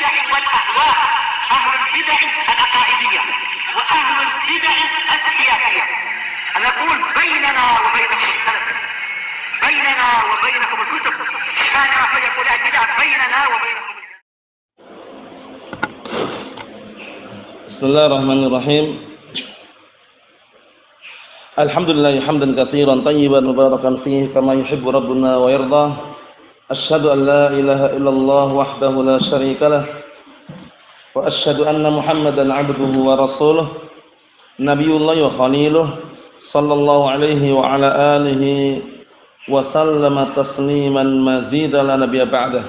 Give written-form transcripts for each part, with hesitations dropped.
البدع والأهواء، أهل البدع العقائدية وأهل البدع السياسية. نقول بيننا وبينكم السلف، بيننا وبينكم الكتب، كان فيقول البدع بيننا وبينكم. بسم الله الرحمن الرحيم. Alhamdulillah hamdan katsiran tayyiban mubarakan fihi kama yuhibbu rabbuna wa yarda. Asyhadu an la ilaha illallah wahdahu la syarikalah wa asyhadu anna Muhammadan 'abduhu wa rasuluh nabiyullah wa khaliluh sallallahu alaihi wa ala alihi wa sallama tasliman mazida la nabiyya ba'dah.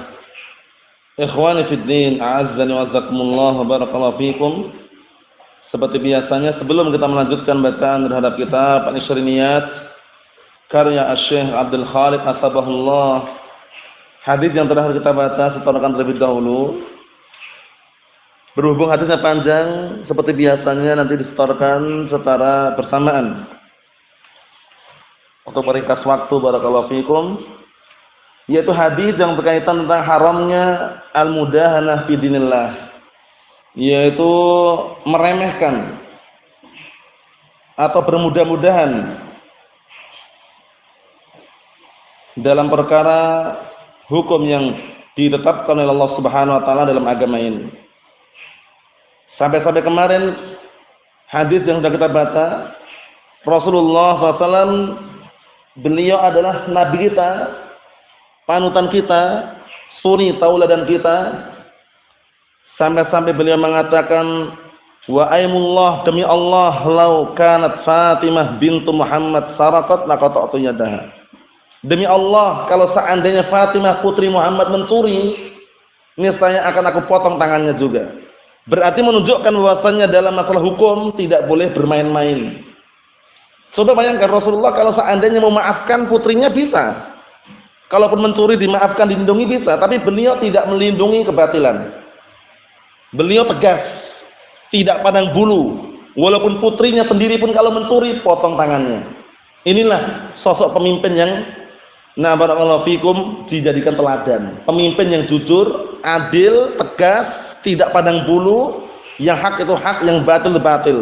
Ikhwani fid din, a'azzani wa azzakumullah wa barakallahu fikum. Seperti biasanya sebelum kita melanjutkan bacaan terhadap kitab Al-Isriniyat karya Asy-Syaikh Abdul Khaliq Atsabahullah, hadis yang terakhir kita baca setorkan terlebih dahulu. Berhubung hadisnya panjang, seperti biasanya nanti disetorkan secara bersamaan. Untuk meringkas waktu barakallahu fikum, yaitu hadis yang berkaitan tentang haramnya al-mudahanah fi dinillah, yaitu meremehkan atau bermudah-mudahan dalam perkara hukum yang ditetapkan oleh Allah Subhanahu wa taala dalam agama ini. Sampai kemarin hadis yang sudah kita baca, Rasulullah SAW beliau adalah nabi kita, panutan kita, suri tauladan kita. Sampai beliau mengatakan, wa aimullah, demi Allah, lau kanat Fatimah bintu Muhammad saraqat laqata'tu yadaha. Demi Allah, kalau seandainya Fatimah putri Muhammad mencuri, niscaya akan aku potong tangannya juga. Berarti menunjukkan bahwasannya dalam masalah hukum tidak boleh bermain-main. Coba bayangkan, Rasulullah kalau seandainya memaafkan putrinya bisa. Kalaupun mencuri dimaafkan, dilindungi bisa, tapi beliau tidak melindungi kebatilan. Beliau tegas, tidak pandang bulu, walaupun putrinya sendiri pun kalau mencuri potong tangannya. Inilah sosok pemimpin yang barakallahu fikum dijadikan teladan. Pemimpin yang jujur, adil, tegas, tidak pandang bulu, yang hak itu hak, yang batil itu batil.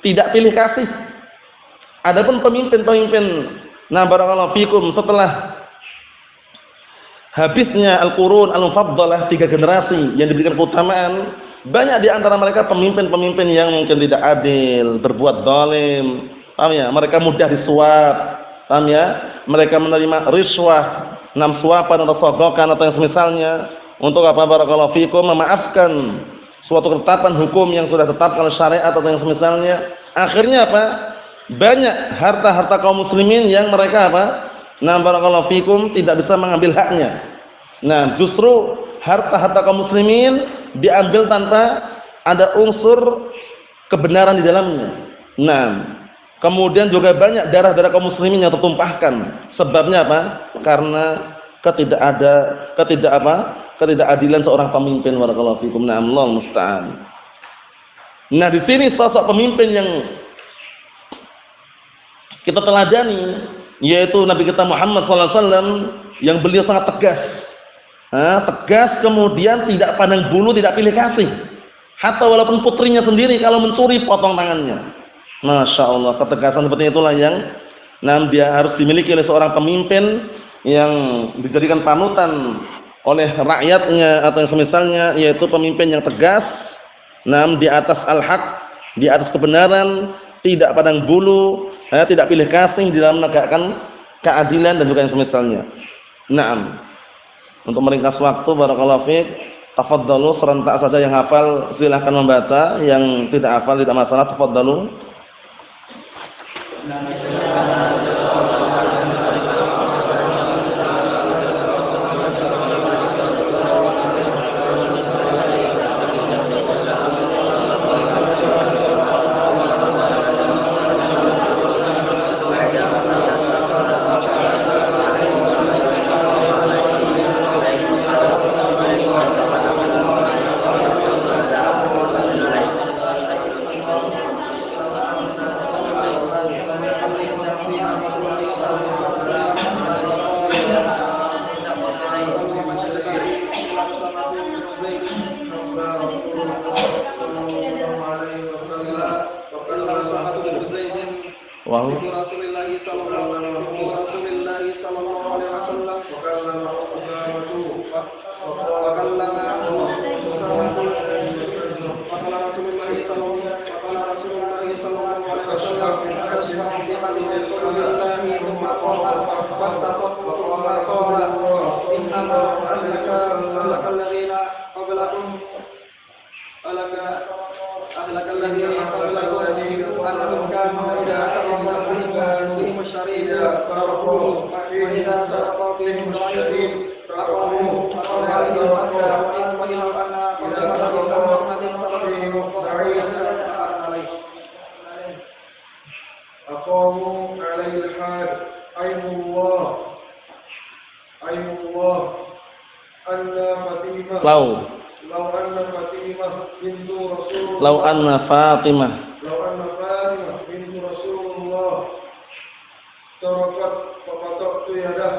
Tidak pilih kasih. Adapun pemimpin-pemimpin barakallahu fikum setelah habisnya al-qurun al-mufaddalah, 3 generasi yang diberikan keutamaan, banyak di antara mereka pemimpin-pemimpin yang mungkin tidak adil, berbuat zalim, paham ya? Mereka mudah disuap, paham ya? Mereka menerima riswah, suapan atau sogokan atau yang semisalnya untuk apa barakallahu fikum, memaafkan suatu ketetapan hukum yang sudah tetapkan syariat atau yang semisalnya. Akhirnya apa? Banyak harta-harta kaum muslimin yang mereka apa? Barakallahu fikum tidak bisa mengambil haknya. Justru harta-harta kaum muslimin diambil tanpa ada unsur kebenaran di dalamnya. Kemudian juga banyak darah-darah kaum muslimin yang tertumpahkan. Sebabnya apa? Karena ketidakadilan seorang pemimpin barakallahu fikum. Allahu musta'an. Di sini sosok pemimpin yang kita teladani yaitu Nabi kita Muhammad sallallahu alaihi wasallam, yang beliau sangat tegas. Tegas, kemudian tidak pandang bulu, tidak pilih kasih. Hatta walaupun putrinya sendiri kalau mencuri potong tangannya. Masya Allah, ketegasan seperti itulah yang dia harus dimiliki oleh seorang pemimpin yang dijadikan panutan oleh rakyatnya atau yang semisalnya, yaitu pemimpin yang tegas, di atas al-haq, di atas kebenaran, tidak pandang bulu, tidak pilih kasih di dalam menegakkan keadilan dan juga yang semisalnya. Untuk meringkas waktu barakallahu fiik, tafadhalu serentak saja, yang hafal silahkan membaca, yang tidak hafal tidak masalah, tafadhalu. Wah. Rasulullah sallallahu alaihi wasallam wa kallama Usamatu wa kallama Usamatu faqala Rasulullah sallallahu alaihi wasallam tasma'u bi hadhihi qawlillahi thumma qala fattaqu wa qala innama ahlaka alladhina qablakum أهلك الذين قبلكم أنهم كانوا إذا سرقوا بهم الشريف تركوه وإذا سرق بهم ضعيف أقاموه وإن أن محمد صلى الله عليه وسلم أقاموا عليه الحال أين الله أن فاطمة لو أن فاطمة بنت رسول الله سرقت فقطعت يدها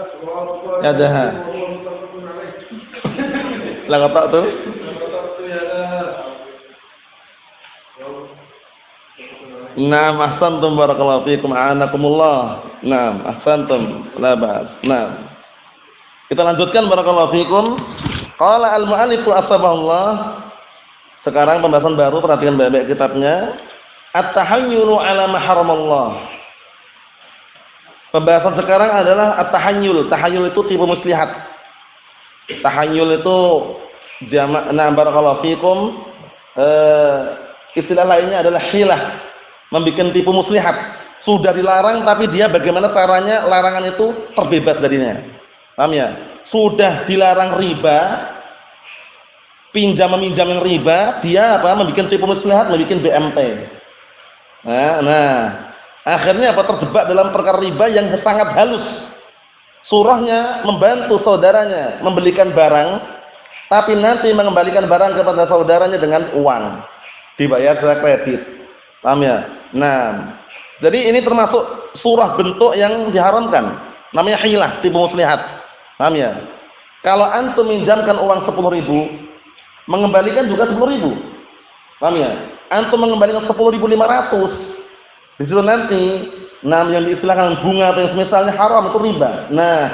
لقطعت يدها. Naam, ahsantum barakallahu fiikum a'anakumullah. Naam, ahsantum. La ba'as. Naam. Kita lanjutkan barakallahu fiikum. Qala al-mu'allifu asbahullah. Sekarang pembahasan baru, perhatikan baik-baik kitabnya. At-tahayyulu 'ala ma haramallah. Pembahasan sekarang adalah at-tahayyul. Tahayyul itu tipu muslihat. Tahayyul itu jamak, nah barakallahu fikum. Istilah lainnya adalah hilah, membikin tipu muslihat. Sudah dilarang tapi dia bagaimana caranya larangan itu terbebas darinya. Paham ya? Sudah dilarang riba, meminjam yang riba, dia apa? Membikin tipu muslihat, membikin BMT. Nah, akhirnya apa? Terjebak dalam perkara riba yang sangat halus. Surahnya membantu saudaranya membelikan barang, tapi nanti mengembalikan barang kepada saudaranya dengan uang, dibayar secara kredit. Paham ya? Nah, jadi ini termasuk surah bentuk yang diharamkan. Namanya hilah, tipu muslihat. Paham ya? Kalau antum minjamkan uang 10.000, mengembalikan juga 10.000. Paham ya? Antum mengembalikan 10.500. Di situ nanti yang diistilahkan bunga atau yang semisalnya haram, itu riba. Nah,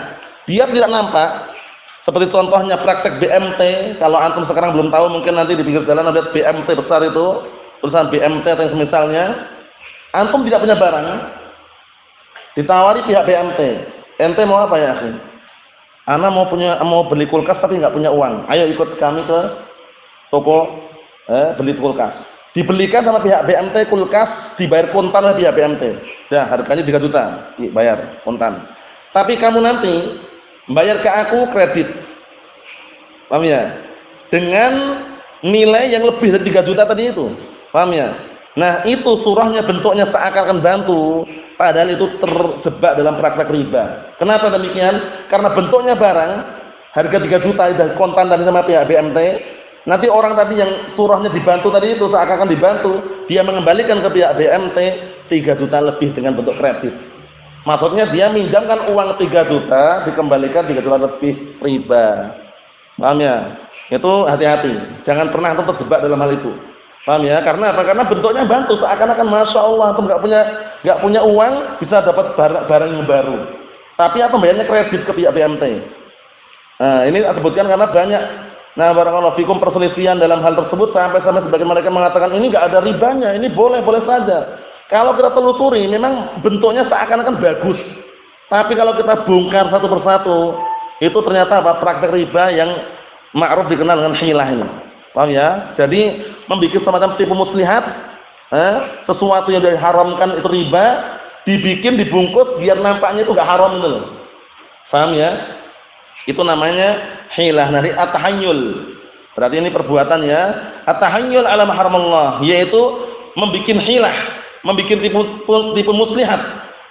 biar tidak nampak, seperti contohnya praktek BMT. Kalau antum sekarang belum tahu, mungkin nanti di pinggir jalan ada BMT besar itu, tulisan BMT atau yang semisalnya. Antum tidak punya barang, ditawari pihak BMT. Ente mau apa ya, akhi? Ana mau beli kulkas tapi nggak punya uang. Ayo ikut kami ke toko beli kulkas. Dibelikan sama pihak BMT kulkas, dibayar kontan oleh pihak BMT. Ya, harganya 3 juta, bayar kontan. Tapi kamu nanti bayar ke aku kredit. Paham ya? Dengan nilai yang lebih dari 3 juta tadi itu. Paham ya? Nah, itu surahnya bentuknya seakan-akan bantu, padahal itu terjebak dalam praktek riba. Kenapa demikian? Karena bentuknya barang harga 3 juta sudah kontan dari sama pihak BMT. Nanti orang tadi yang surahnya dibantu tadi itu seakan-akan dibantu, dia mengembalikan ke pihak BMT 3 juta lebih dengan bentuk kredit. Maksudnya dia minjamkan uang 3 juta, dikembalikan 3 juta lebih, riba. Paham ya? Itu hati-hati, jangan pernah terjebak dalam hal itu. Paham ya? Karena apa? Karena bentuknya bantu, seakan-akan masya Allah, atau nggak punya uang bisa dapat barang yang baru. Tapi atau bayarnya kredit ke pihak BMT. Nah, ini disebutkan karena banyak. Nah, barakallahu fikum perselisihan dalam hal tersebut sampai sebagian mereka mengatakan ini nggak ada ribanya, ini boleh saja. Kalau kita telusuri, memang bentuknya seakan-akan bagus. Tapi kalau kita bongkar satu persatu, itu ternyata apa? Praktek riba yang ma'ruf dikenal dengan hilah ini. Paham ya? Jadi membuat semacam tipu muslihat, sesuatu yang diharamkan itu riba, dibikin dibungkus biar nampaknya itu enggak haram itu loh. Paham ya? Itu namanya hilah, dari at-tahayyul. Berarti ini perbuatan ya. At-tahayyul 'ala ma haramallah, yaitu membuat hilah, membuat tipu muslihat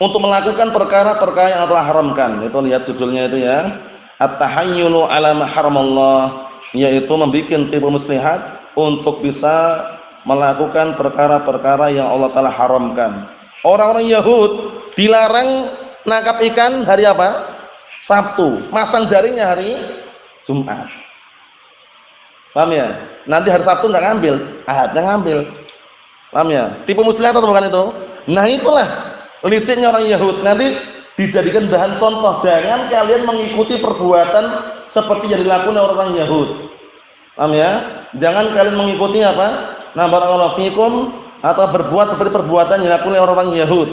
untuk melakukan perkara-perkara yang Allah haramkan. Itu lihat judulnya itu ya. At-tahayyulu 'ala ma haramallah, yaitu membuat tipu muslihat untuk bisa melakukan perkara-perkara yang Allah Ta'ala haramkan. Orang-orang Yahud dilarang nangkap ikan hari apa? Sabtu. Masang jaringnya hari Jumat. Paham ya? Nanti hari Sabtu nggak ngambil, Ahadnya ngambil. Paham ya? Tipu muslihat atau bukan itu? Nah itulah liciknya orang Yahud. Nanti dijadikan bahan contoh, jangan kalian mengikuti perbuatan seperti yang dilakukan oleh orang Yahud. Paham ya? Jangan kalian mengikuti apa? Nah, barakallahu fikum, atau berbuat seperti perbuatan yang dilakukan oleh orang Yahud.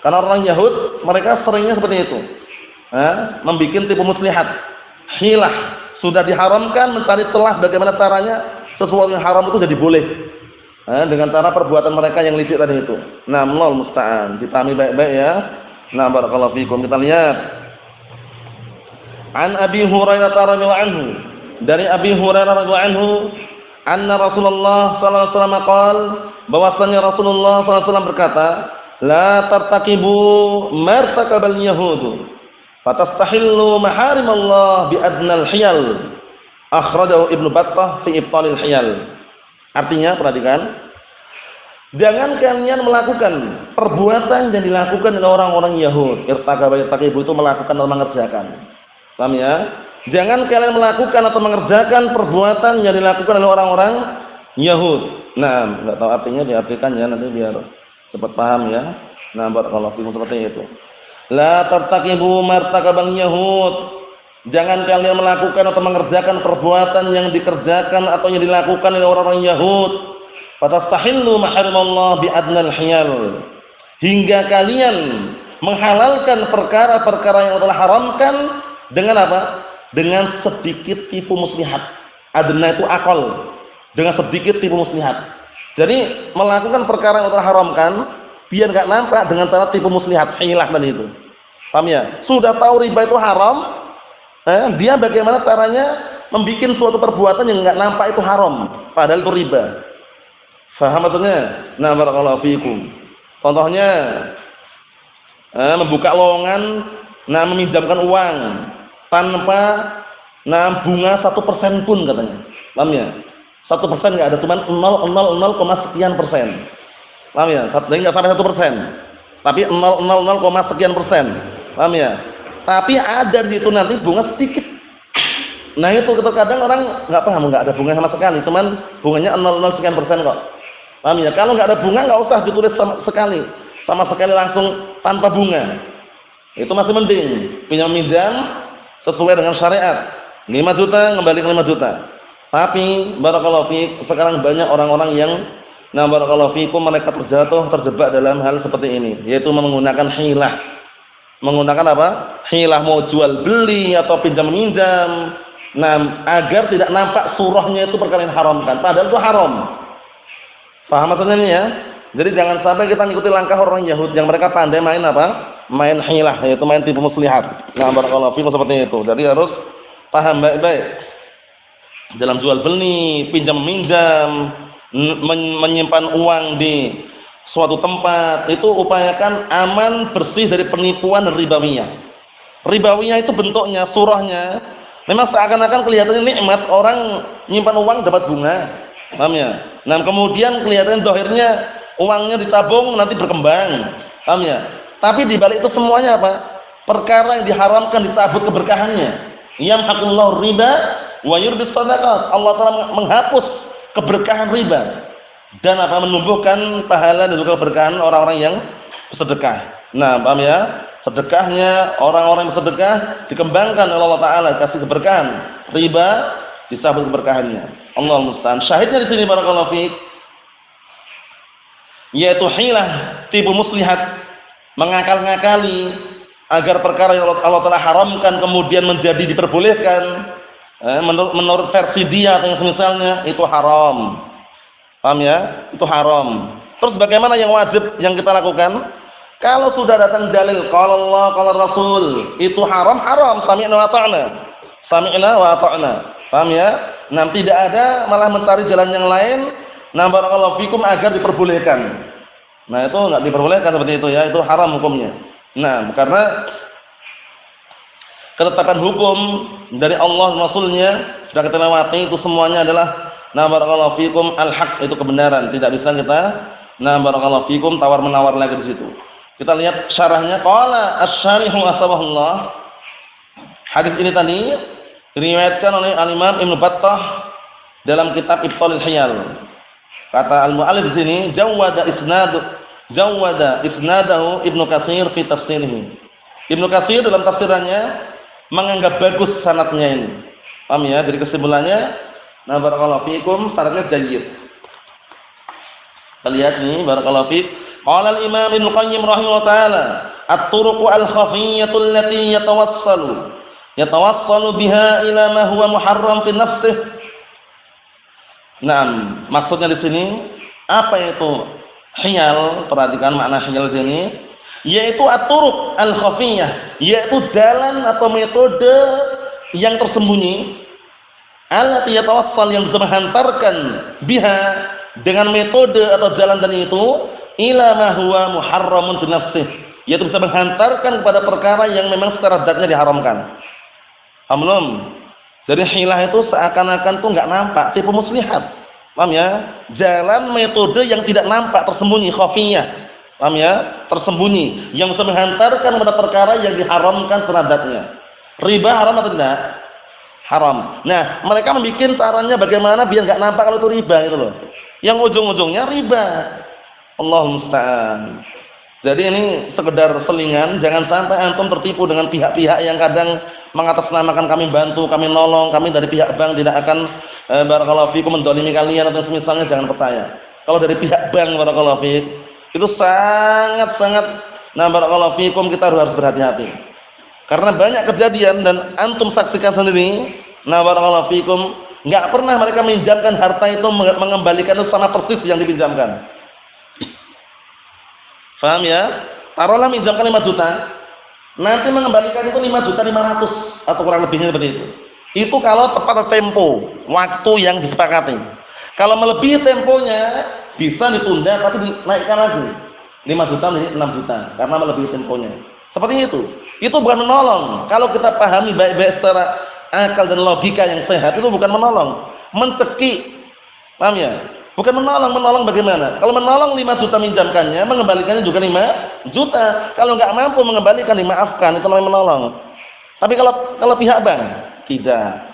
Karena orang Yahud mereka seringnya seperti itu. Membikin tipu muslihat. Hilah, sudah diharamkan, mencari celah bagaimana caranya sesuatu yang haram itu jadi boleh. Dengan cara perbuatan mereka yang licik tadi itu. Nah, Allahu musta'an. Dipahami baik-baik ya. Nah, barakallahu fikum. Kita lihat. An Abi Hurairah radhiyallahu anhu. Dari Abi Hurairah radhiyallahu anhu, anna Rasulullah sallallahu alaihi wasallam qaal, bahwasanya Rasulullah sallallahu alaihi wasallam berkata, la tartaqibu martakabal yahud fatastahillu maharimallah bi adnal hiyal. Akhrajahu Ibnu Battah fi Ibtalil Hiyal. Artinya, perhatikan, jangan kalian melakukan perbuatan yang dilakukan oleh orang-orang Yahud. Irtaqabu itu melakukan atau mengerjakan. Paham ya? Jangan kalian melakukan atau mengerjakan perbuatan yang dilakukan oleh orang-orang Yahud. Nah, enggak tahu artinya, diartikan ya nanti biar cepat paham ya. Nah, barakallahu fikum, seperti itu. La tartaqibu martakabal yahud. Jangan kalian melakukan atau mengerjakan perbuatan yang dikerjakan atau yang dilakukan oleh orang-orang Yahud. Fatastahillu maharimallah bi adnal hiyal. Hingga kalian menghalalkan perkara-perkara yang Allah haramkan dengan apa? Dengan sedikit tipu muslihat. Adna itu akal. Dengan sedikit tipu muslihat. Jadi melakukan perkara yang Allah haramkan biar enggak nampak dengan cara tipu muslihat, hilah tadi itu. Paham ya? Sudah tahu riba itu haram, dia bagaimana caranya membuat suatu perbuatan yang enggak nampak itu haram, padahal itu riba. Faham maksudnya? Nah, barakallahu fiikum. Contohnya membuka lowongan, meminjamkan uang tanpa bunga 1% pun katanya. Paham ya? 1% enggak ada, cuma 0,0 sekian persen. Paham ya? Jadi enggak sampai 1%. Tapi 0,0 sekian persen. Paham ya? Tapi ada di situ nanti bunga sedikit. Nah, itu terkadang orang enggak paham, enggak ada bunga sama sekali, cuman bunganya 0,0 sekian persen kok. Paham ya? Kalau enggak ada bunga enggak usah ditulis sama sekali langsung tanpa bunga. Itu masih mending. Pinjam-minjam sesuai dengan syariat. 5 juta kembalikan 5 juta. Tapi barakallahu fiik, sekarang banyak orang-orang yang barakallahu fiikum mereka terjebak dalam hal seperti ini, yaitu menggunakan hilah. Menggunakan apa? Hilah, mau jual beli atau pinjam minjam. Agar tidak nampak surahnya itu perkara yang haramkan, padahal itu haram. Paham maksudnya ini ya? Jadi jangan sampai kita mengikuti langkah orang Yahud yang mereka pandai main apa? Main hilah, yaitu main tipu muslihat. Barakallahu fiikum, seperti itu. Jadi harus paham baik-baik. Dalam jual beli, pinjam minjam, menyimpan uang di suatu tempat, itu upayakan aman, bersih dari penipuan dan ribawiyah. Ribawiyah itu bentuknya, surahnya memang seakan-akan kelihatannya nikmat, orang nyimpan uang dapat bunga. Paham ya? Kemudian kelihatan dohirnya uangnya ditabung nanti berkembang. Paham ya? Tapi di balik itu semuanya apa? Perkara yang diharamkan dicabut keberkahannya. Yamhaqullahu riba wa yurbis shadaqat. Allah Ta'ala menghapus keberkahan riba dan menumbuhkan pahala dan juga keberkahan orang-orang yang bersedekah. Paham ya? Sedekahnya orang-orang yang bersedekah dikembangkan oleh Allah Ta'ala, kasih keberkahan. Riba dicabut keberkahannya. Allahul musta'an. Syahidnya di sini barakallahu fiik, yaitu hilah, tipu muslihat, mengakal-ngakali agar perkara yang Allah Ta'ala haramkan kemudian menjadi diperbolehkan. Menurut versi dia atau yang semisalnya, itu haram. Paham ya? Itu haram. Terus bagaimana yang wajib yang kita lakukan? Kalau sudah datang dalil qala Allah qala Rasul, itu haram, sami'na wa ata'na. Sami'na wa ata'na. Paham ya? Tidak ada malah mencari jalan yang lain, barakallahu fikum, agar diperbolehkan. Itu enggak diperbolehkan seperti itu ya, itu haram hukumnya. Karena ketetapan hukum dari Allah dan Rasulnya sudah kita lewati, itu semuanya adalah barakallahu fikum al-haq, itu kebenaran. Tidak bisa kita barakallahu fikum tawar-menawar lagi di situ. Kita lihat syarahnya, qala asy-syarihu asbahullah. Hadis ini tadi diriwayatkan oleh Al-Imam Ibnu Battah dalam kitab Ibtalil Hiyal. Kata al-mu'allif di sini, jawwada isnadahu Ibnu Katsir fi tafsirih. Ibnu Katsir dalam tafsirannya menganggap bagus sanadnya ini. Paham ya? Jadi kesimpulannya, nah barakallahu fikum, sanadnya jayyid. Kita lihat nih, barakallahu fik. Qala al-Imam Ibnu Qayyim rahimahullah taala, at-turuqu al-khafiyyatu allati yatawassalu biha ila ma huwa muharram fi nafsihi. Nah, maksudnya di sini apa itu hiyal? Perhatikan makna hiyal di sini, yaitu at-turuq al-khafiyyah, yaitu jalan atau metode yang tersembunyi, allati yatawassal, yang bisa menghantarkan biha, dengan metode atau jalan tadi itu, ila ma huwa muharramun fi nafsihi, yaitu bisa menghantarkan kepada perkara yang memang secara zatnya diharamkan. Paham belum? Jadi hilah itu seakan-akan tuh enggak nampak, tipu muslihat. Paham ya? Jalan metode yang tidak nampak, tersembunyi, khafiyah. Paham ya? Tersembunyi, yang bisa menghantarkan kepada perkara yang diharamkan secara zatnya. Riba haram atau tidak? Haram. Nah, mereka membuat caranya bagaimana biar enggak nampak kalau itu riba gitu loh. Yang ujung-ujungnya riba. Allahumma musta'an. Jadi ini sekedar selingan, jangan sampai antum tertipu dengan pihak-pihak yang kadang mengatasnamakan kami bantu, kami nolong, kami dari pihak bank tidak akan barakallahu fikum mendolimi kalian atau semisalnya, jangan percaya. Kalau dari pihak bank barakallahu fik, itu sangat-sangat barakallahu fikum, kita harus berhati-hati. Karena banyak kejadian dan antum saksikan sendiri, barakallahu fikum, enggak pernah mereka minjamkan harta itu mengembalikan itu sama persis yang dipinjamkan. Paham ya? Taruhlah minjamkan 5 juta, nanti mengembalikan itu 5.500.000 atau kurang lebihnya seperti itu. Itu kalau tepat tempo, waktu yang disepakati. Kalau melebihi temponya bisa ditunda tapi dinaikkan lagi. 5 juta menjadi 6 juta karena melebihi temponya. Seperti itu. Itu bukan menolong. Kalau kita pahami baik-baik secara akal dan logika yang sehat, itu bukan menolong, mencekik. Paham ya? Bukan menolong. Menolong bagaimana? Kalau menolong 5 juta minjamkannya, mengembalikannya juga 5 juta. Kalau enggak mampu mengembalikan, dimaafkan, itu namanya menolong. Tapi kalau pihak bank tidak.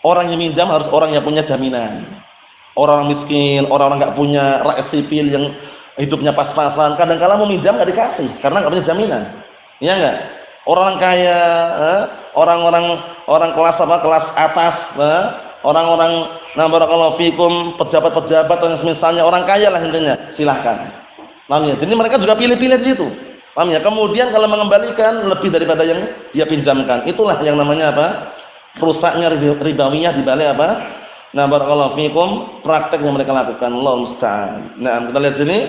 Orang yang minjam harus orang yang punya jaminan. Orang miskin, orang-orang enggak punya, rakyat sipil yang hidupnya pas-pasan, kadang-kala mau minjam enggak dikasih karena enggak punya jaminan. Iya enggak? Orang kaya, orang kelas kelas atas, orang-orang barakallahu fikum, pejabat-pejabat atau misalnya orang kaya lah intinya, silahkan. Paham ya? Jadi mereka juga pilih-pilih di situ. Paham ya? Kemudian kalau mengembalikan lebih daripada yang dia pinjamkan, itulah yang namanya apa? Rusaknya ribawiyah di balik apa? Barakallahu fikum, praktek yang mereka lakukan. Allahu musta'an. Nah, kita lihat sini.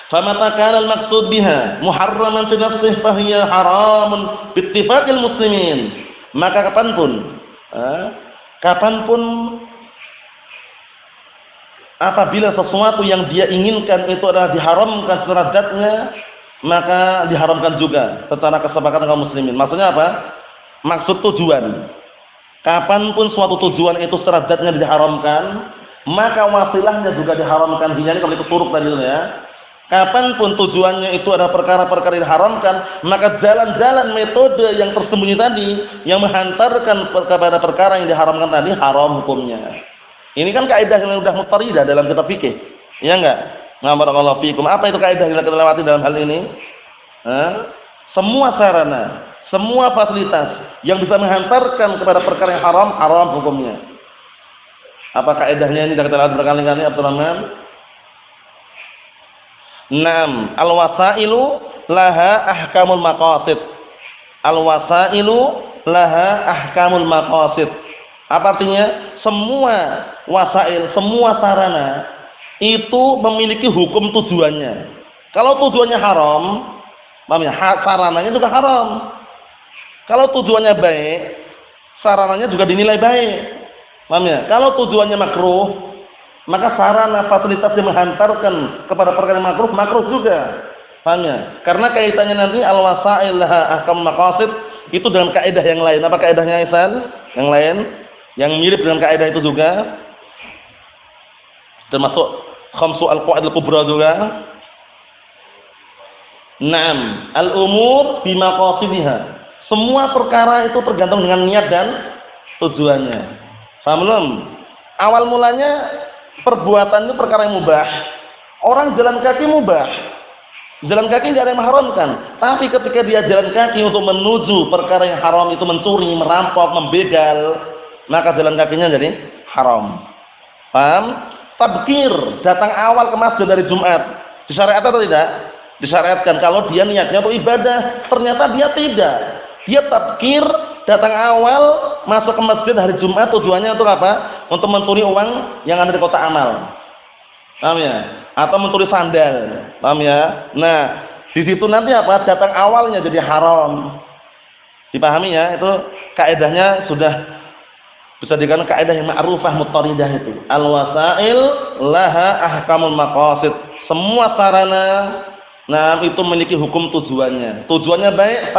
Famata kana al-maqsud biha muharraman fi nafsihi fa hiya haramun bi ittifaqil muslimin. Maka kapanpun apabila sesuatu yang dia inginkan itu adalah diharamkan secara zatnya, maka diharamkan juga secara kesepakatan kaum muslimin. Maksudnya apa? Maksud tujuan. Kapanpun suatu tujuan itu secara zatnya diharamkan, maka wasilahnya juga diharamkan. Ini kalau itu turuk tadi itu ya. Kapanpun tujuannya itu adalah perkara-perkara yang diharamkan, maka jalan-jalan metode yang tersembunyi tadi yang menghantarkan kepada perkara yang diharamkan tadi haram hukumnya. Ini kan kaidah yang sudah muttaridah dalam kitab fikih. Ya enggak? Barakallahu fikum. Apa itu kaidah yang kita lewati dalam hal ini? Semua sarana, semua fasilitas yang bisa menghantarkan kepada perkara yang haram, haram hukumnya. Apa kaidahnya ini sudah kita lihat berkali-kali, Abdurrahman? Naam, al-wasailu laha ahkamul maqasid. Al-wasailu laha ahkamul maqasid. Apa artinya? Semua wasail, semua sarana itu memiliki hukum tujuannya. Kalau tujuannya haram, paham ya? Sarananya juga haram. Kalau tujuannya baik, sarananya juga dinilai baik. Paham ya? Kalau tujuannya makruh, maka sarana fasilitas yang menghantarkan kepada perkara yang makruh, makruh juga. Paham ya? Karena kaitannya nanti al-wasail laha ahkamul maqasid itu dengan kaidah yang lain. Apa kaidahnya Ihsan? Yang lain yang mirip dengan kaidah itu juga termasuk khamsu al-qawaid al-kubra juga. Naam, al-umur bi maqasidiha. Semua perkara itu tergantung dengan niat dan tujuannya. Paham belum? Awal mulanya perbuatan itu perkara yang mubah, Orang jalan kaki mubah. Jalan kaki tidak ada yang mengharamkan. Tapi ketika dia jalan kaki untuk menuju perkara yang haram itu mencuri, merampok, membegal, maka jalan kakinya jadi haram. Paham? Tabkir, datang awal ke masjid dari Jumat. Disyariatkan atau tidak? Disyariatkan kalau dia niatnya untuk ibadah, ternyata dia tidak. Dia tabkir, datang awal, masuk ke masjid hari Jumat, tujuannya untuk apa? Untuk mencuri uang yang ada di kotak amal. Paham ya? Atau mencuri sandal. Paham ya? Nah, di situ nanti apa? Datang awalnya jadi haram. Dipahami ya? Itu kaidahnya sudah bisa dikatakan kaidah yang ma'rufah muttaridah itu. Al-wasail laha ahkamul maqasid. Semua sarana itu memiliki hukum tujuannya. Tujuannya baik,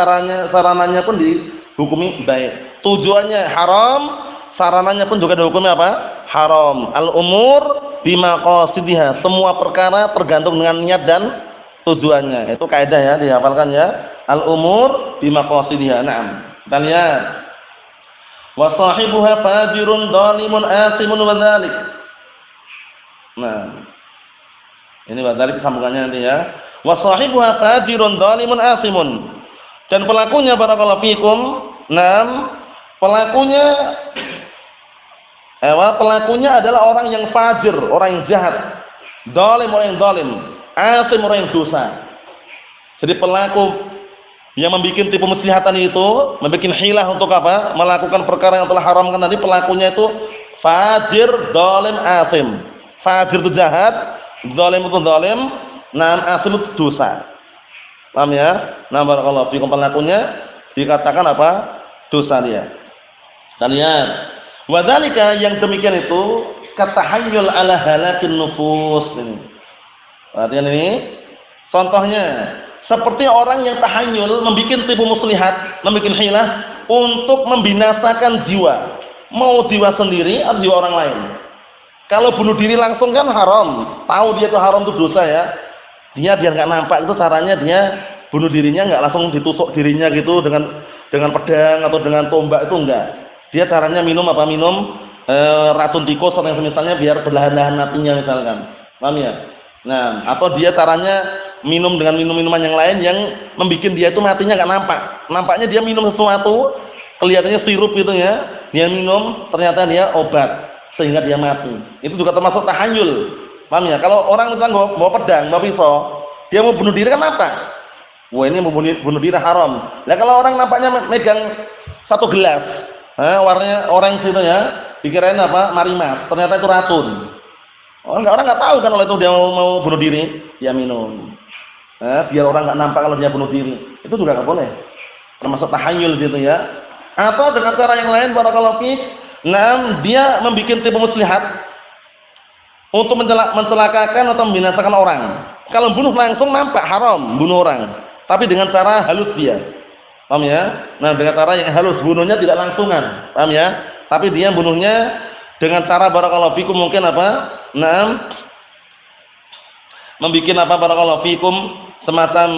sarananya pun dihukumi baik. Tujuannya haram, sarananya pun juga dihukumi apa? Haram. Al-umur bimaqasidiha. Semua perkara tergantung dengan niat dan tujuannya. Itu kaidah ya, dihafalkan ya. Al-umur bimaqasidiha. Naam. Kita lihat. Wa sahibuha fajirun dhalimun athimun wa dzalik. Nah. Ini wa dzalik sambungannya nanti ya. Wa sahibuha fajirun dhalimun athimun. Dan pelakunya barakallahu fikum, pelakunya adalah orang yang fajir, orang yang jahat, zalim orang yang zalim, asim orang yang dosa. Jadi pelaku yang membuat tipu muslihatan itu, membuat hilah untuk apa? Melakukan perkara yang telah haramkan tadi, pelakunya itu fajir, zalim, asim. Fajir itu jahat, zalim itu zalim, asim itu dosa. Paham ya? Barakallahu fikum, pelakunya dikatakan apa? Dosa dia. Kita lihat. Wadzalika yang demikian itu katahayyul ala halakin nufus ini. Perhatian ini. Contohnya seperti orang yang tahanyul membuat tipu muslihat, membuat hilah untuk membinasakan jiwa. Mau jiwa sendiri atau jiwa orang lain. Kalau bunuh diri langsung kan haram. Tahu dia itu haram itu dosa ya. Dia biar enggak nampak itu caranya dia bunuh dirinya enggak langsung ditusuk dirinya gitu dengan pedang atau dengan tombak, itu enggak. Dia caranya minum racun tikus atau yang semisalnya biar berlahan-lahan matinya misalkan. Paham ya? Nah, atau dia caranya minum dengan minuman yang lain yang membuat dia itu matinya enggak nampak. Nampaknya dia minum sesuatu, kelihatannya sirup gitu ya. Dia minum, ternyata dia obat sehingga dia mati. Itu juga termasuk tahayul. Paham ya? Kalau orang misalnya bawa pedang, bawa pisau, dia mau bunuh diri kan nampak. Wah, ini mau bunuh diri haram. Nah, kalau orang nampaknya megang satu gelas, warnanya orange itu ya, dikirain apa? Marimas. Ternyata itu racun. Orang nggak tahu kan kalau itu dia mau bunuh diri, dia minum. Biar orang nggak nampak kalau dia bunuh diri. Itu juga nggak boleh. Termasuk tahayul gitu ya. Atau dengan cara yang lain, barakallahu fiik, dia membuat tipu muslihat untuk mencelakakan atau membinasakan orang. Kalau bunuh langsung nampak haram bunuh orang, tapi dengan cara halus dia. Paham ya? Nah, dengan cara yang halus, bunuhnya tidak langsungan. Paham ya? Tapi dia bunuhnya dengan cara barakallahu fikum mungkin apa? Membikin apa barakallahu fikum semacam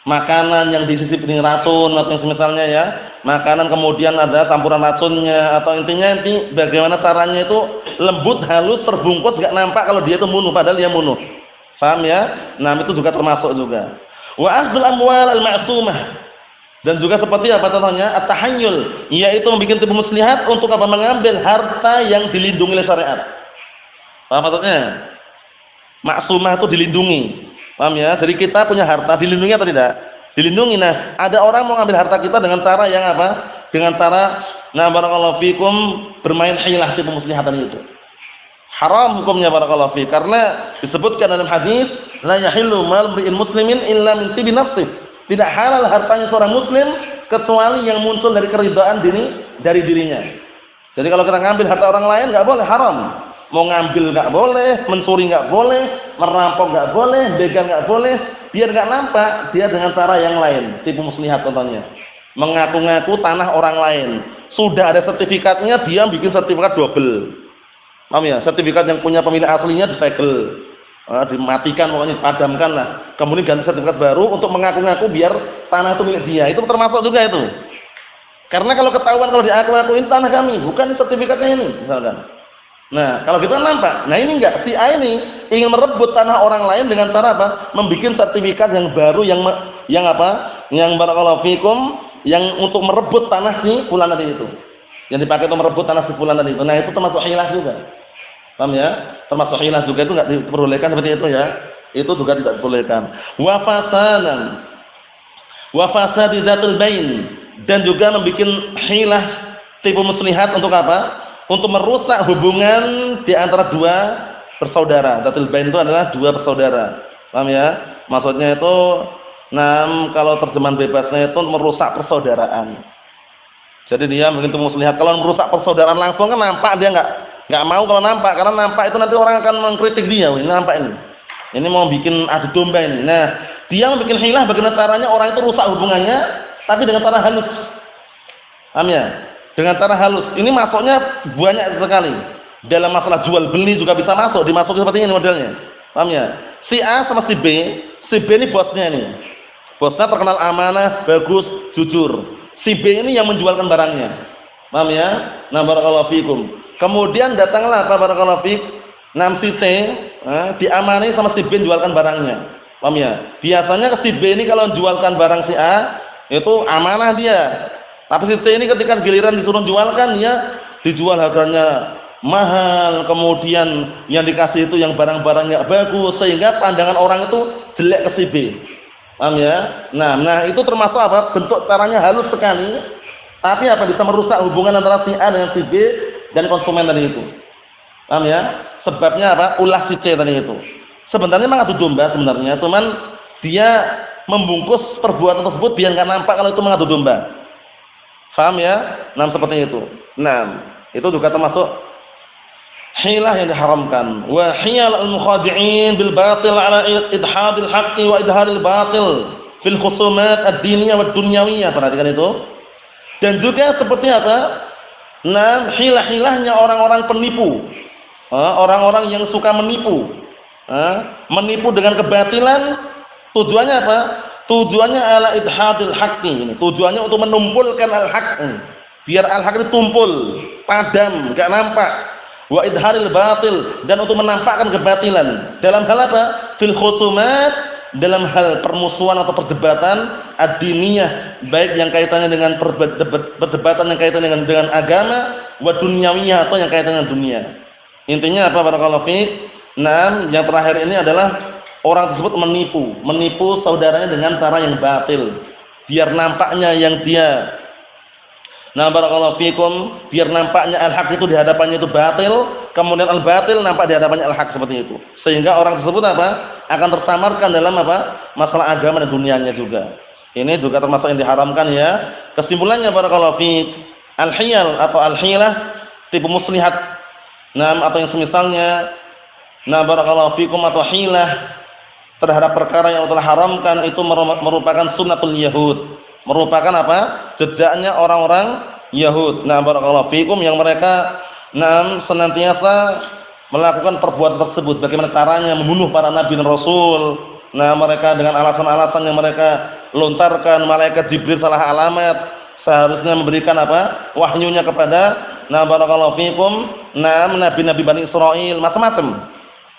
makanan yang disisip dengan racun atau yang semisalnya ya. Makanan kemudian ada campuran racunnya, atau intinya bagaimana caranya itu lembut, halus, terbungkus, enggak nampak kalau dia itu bunuh padahal dia bunuh. Paham ya? Nah, itu juga termasuk juga. Wa akhdul amwal al-ma'sumah. Dan juga seperti apa contohnya? At-tahayyul, yaitu membuat tipu muslihat untuk apa? Mengambil harta yang dilindungi oleh syariat. Paham maksudnya? Maksumah itu dilindungi. Paham ya? Jadi kita punya harta dilindungi atau tidak? Dilindungi. Nah, ada orang mau ngambil harta kita dengan cara yang apa? Dengan cara barakallahu fikum bermain hilah tipu muslihatan itu. Haram hukumnya barakallahu fiik, karena disebutkan dalam hadis la yahillu mal mri'in muslimin illa min tibi nafsih. Tidak halal hartanya seorang muslim kecuali yang muncul dari keridhaan dari dirinya. Jadi kalau kita ngambil harta orang lain enggak boleh, haram. Mau ngambil enggak boleh, mencuri enggak boleh, merampok enggak boleh, begal enggak boleh, biar enggak nampak dia dengan cara yang lain, tipu muslihat contohnya. Mengaku-ngaku tanah orang lain. Sudah ada sertifikatnya, dia bikin sertifikat double. Paham ya? Sertifikat yang punya pemilik aslinya disegel. Dimatikan, pokoknya dipadamkan lah. Kemudian ganti sertifikat baru untuk mengaku-ngaku biar tanah itu milik dia. Itu termasuk juga itu. Karena kalau ketahuan kalau diaku-akuin tanah kami, bukan sertifikatnya ini, misalkan. Nah, kalau gitu kan nampak. Nah, ini enggak, si A ini ingin merebut tanah orang lain dengan cara apa? Membikin sertifikat yang baru yang apa? Yang barakallahu fikum, yang untuk merebut tanah si fulan tadi itu. Yang dipakai untuk merebut tanah si fulan tadi itu. Nah, itu termasuk hilah juga. Paham ya? Termasuk hilah juga, itu enggak diperbolehkan seperti itu ya. Itu juga tidak diperbolehkan. Wa fasadan. Wa fasadidatul bain, dan juga membikin hilah tipu muslihat untuk apa? Untuk merusak hubungan di antara dua bersaudara. Datul bain itu adalah dua bersaudara. Paham ya? Maksudnya itu kalau terjemahan bebasnya itu merusak persaudaraan. Jadi dia begitu muslihat, kalau merusak persaudaraan langsung kan nampak dia enggak mau kalau nampak, karena nampak itu nanti orang akan mengkritik dia. Ini nampak ini. Ini mau bikin adu domba ini. Nah, dia membuat hilah bagaimana caranya orang itu rusak hubungannya tapi dengan cara halus. Paham ya? Dengan cara halus. Ini masuknya banyak sekali. Dalam masalah jual beli juga bisa masuk, dimasuki seperti ini modelnya. Paham ya? Si A sama si B ini bosnya ini. Bosnya terkenal amanah, bagus, jujur. Si B ini yang menjualkan barangnya. Paham ya? Nah, barakallahu fikum. Kemudian datanglah apa barakallahu fik? Si C diamani sama si B jualkan barangnya. Paham ya? Biasanya si B ini kalau jualkan barang si A itu amanah dia. Tapi si C ini ketika giliran disuruh jualkan, ya dijual harganya mahal, kemudian yang dikasih itu yang barang-barangnya bagus, sehingga pandangan orang itu jelek ke si B. Paham ya? Nah itu termasuk apa? Bentuk caranya halus sekali, tapi apa, bisa merusak hubungan antara si A dengan si B dan konsumen tadi itu. Paham ya? Sebabnya apa? Ulah si C tadi itu. Sebenarnya memang adu domba sebenarnya, cuman dia membungkus perbuatan tersebut biar enggak nampak kalau itu mengadu domba. Paham ya? Seperti itu. Itu juga termasuk hilah yang diharamkan. Wa hiyal al-mukhadi'in bil batil ala idhadil haqqi wa idharil batil fil khusumat ad-diniyah wa dunyawiyah. Perhatikan itu. Dan juga seperti apa? Hilah-hilahnya orang-orang penipu. Orang-orang yang suka menipu. Menipu dengan kebatilan, tujuannya apa? Tujuannya ala idhadil haqqi, ini tujuannya untuk menumpulkan al-haq, biar al-haq itu tumpul, padam, enggak nampak. Wa idharil batil, dan untuk menampakkan kebatilan. Dalam hal apa? Fil khusumat, dalam hal permusuhan atau perdebatan ad-diniyah, baik yang kaitannya dengan perdebatan yang kaitannya dengan agama, wa dunyawiyah, atau yang kaitannya dengan dunia. Intinya apa barakallahu fiik? Yang terakhir ini adalah orang tersebut menipu saudaranya dengan cara yang batil, biar nampaknya yang dia barakallahu fikum, biar nampaknya al-haq itu di hadapannya itu batil, kemudian al-batil nampak di hadapannya al-haq, seperti itu. Sehingga orang tersebut akan tersamarkan dalam masalah agama dan dunianya juga. Ini juga termasuk yang diharamkan ya. Kesimpulannya barakallahu fik, al-hiyal atau al-hilah, tipu muslihat, atau yang semisalnya, barakallahu fikum, atau hilah terhadap perkara yang telah haramkan, itu merupakan sunnatul yahud, merupakan apa? Jejaknya orang-orang Yahud. Barakallahu fikum, yang mereka senantiasa melakukan perbuatan tersebut. Bagaimana caranya membunuh para nabi dan rasul. Mereka dengan alasan-alasan yang mereka lontarkan, malaikat Jibril salah alamat, seharusnya memberikan apa? Wahyunya kepada barakallahu fikum, nabi-nabi Bani Israil, macam-macam.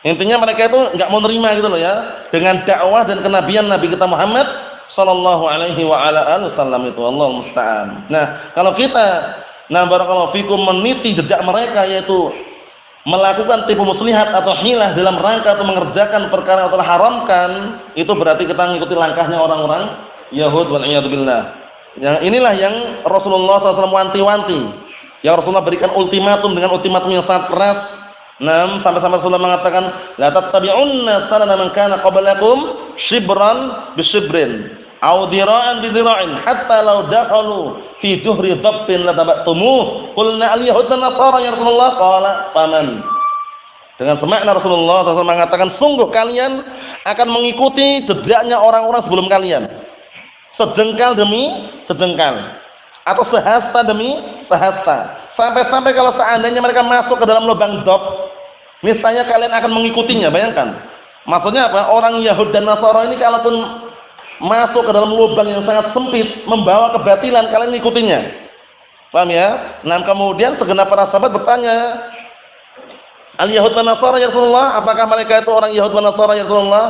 Intinya mereka itu enggak mau nerima gitu loh ya, dengan dakwah dan kenabian Nabi kita Muhammad sallallahu alaihi wa ala alihi wasallam itu. Allahul musta'an. Kalau kita barakallahu fikum meniti jejak mereka, yaitu melakukan tipu muslihat atau hilah dalam rangka untuk mengerjakan perkara yang telah haramkan, itu berarti kita mengikuti langkahnya orang-orang Yahud wal iyad billah. Yang inilah yang Rasulullah SAW wanti-wanti, yang Rasulullah berikan ultimatum dengan ultimatum yang sangat keras. Sampai-sampai Rasulullah mengatakan, la tattabi'unna sanana man kana qablakum shibran bi shibrin aw dira'an bi dira'in hatta law dakhalu fi juhri dhabbin la tabatumuh. Qulna al-yahud wan nasara ya Rasulullah, qala faman. Dengan semakna Rasulullah SAW mengatakan, sungguh kalian akan mengikuti jejaknya orang-orang sebelum kalian, sejengkal demi sejengkal, atau sehasta demi sehasta. Sampai-sampai kalau seandainya mereka masuk ke dalam lubang dob, misalnya kalian akan mengikutinya. Bayangkan, maksudnya apa? Orang Yahud dan Nasara ini kalaupun masuk ke dalam lubang yang sangat sempit, membawa kebatilan, kalian mengikutinya. Paham ya? Kemudian segenap para sahabat bertanya, Al-Yahud wa Nasara ya Rasulullah, apakah mereka itu orang Yahud wa Nasara ya Rasulullah?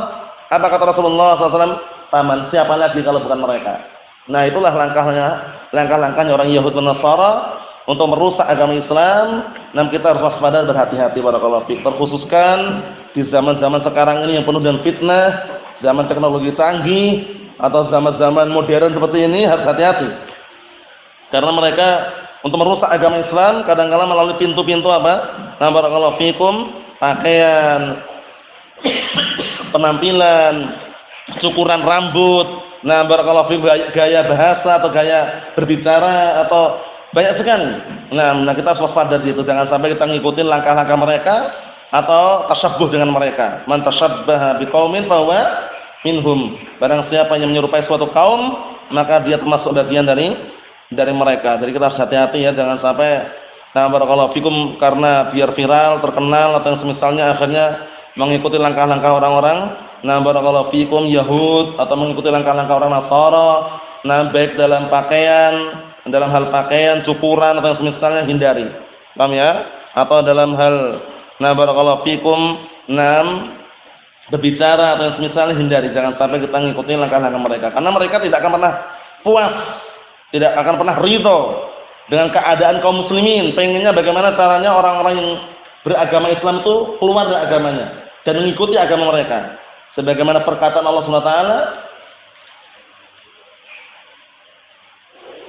Apa kata Rasulullah SAW? Paman, siapa lagi kalau bukan mereka? Nah, itulah langkah-langkahnya orang Yahud wa Nasara untuk merusak agama Islam. Nah, kita harus waspada, berhati-hati barakallahu fiik. Terkhususkan di zaman-zaman sekarang ini yang penuh dengan fitnah, zaman teknologi canggih atau zaman-zaman modern seperti ini, harus hati-hati. Karena mereka untuk merusak agama Islam kadang-kala melalui pintu-pintu apa? Nah, barakallahu fiikum, pakaian, penampilan, cukuran rambut, nah barakallahu fiikum, gaya bahasa atau gaya berbicara atau banyak sekali. Nah, kita harus waspada di situ, jangan sampai kita ngikutin langkah-langkah mereka atau tasyabbuh dengan mereka. Man tasyabbaha biqaumin fahuwa minhum. Barang siapa yang menyerupai suatu kaum, maka dia termasuk bagian dari mereka. Jadi kita harus hati-hati ya, jangan sampai nah barakallahu fikum karena biar viral, terkenal atau yang semisalnya akhirnya mengikuti langkah-langkah orang-orang nah barakallahu fikum Yahud atau mengikuti langkah-langkah orang Nasara. Nah, baik dalam pakaian, dalam hal pakaian, cukuran atau yang semisalnya, hindari. Paham ya? Atau dalam hal nah barakallahu fikum berbicara atau yang semisalnya, hindari. Jangan sampai kita mengikuti langkah-langkah mereka, karena mereka tidak akan pernah puas, tidak akan pernah ridho dengan keadaan kaum muslimin. Pengennya bagaimana caranya orang-orang yang beragama Islam itu keluar dari agamanya dan mengikuti agama mereka. Sebagaimana perkataan Allah Subhanahu wa taala,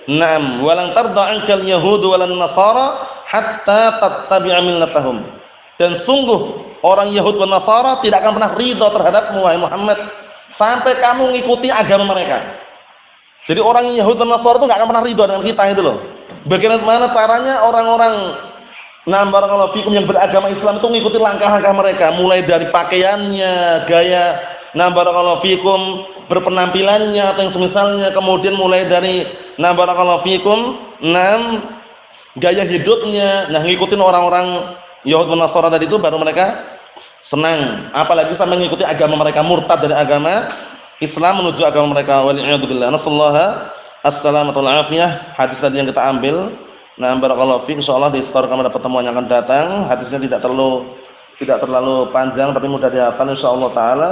"Na'am, walan tarda 'ankal yahudu walan nasara hatta tattabi'a millatahum." Dan sungguh orang Yahud dan Nasara tidak akan pernah ridha terhadapmu wahai Muhammad sampai kamu mengikuti agama mereka. Jadi orang Yahud dan Nasara itu enggak akan pernah ridha dengan kita itu loh. Bagaimana caranya orang-orang barakallahu fikum yang beragama Islam itu mengikuti langkah-langkah mereka, mulai dari pakaiannya, gaya barakallahu fikum berpenampilannya atau yang semisalnya, kemudian mulai dari barakallahu fikum gaya hidupnya. Nah, ngikutin orang-orang Yahud dan Nasara tadi itu baru mereka senang, apalagi sampai mengikuti agama mereka, murtad dari agama Islam menuju agama mereka. Waliyadzubillah. Nasallahu as-salamatu wal afiyah. Hadis tadi yang kita ambil, barakallahu fiik, insyaallah di store kami pada pertemuan yang akan datang. Hadisnya tidak terlalu panjang tapi mudah dihafal insyaallah taala.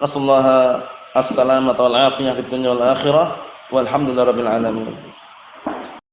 Nasallahu as-salamatu wal afiyah fid dunya wal akhirah. Walhamdulillahirabbil alamin.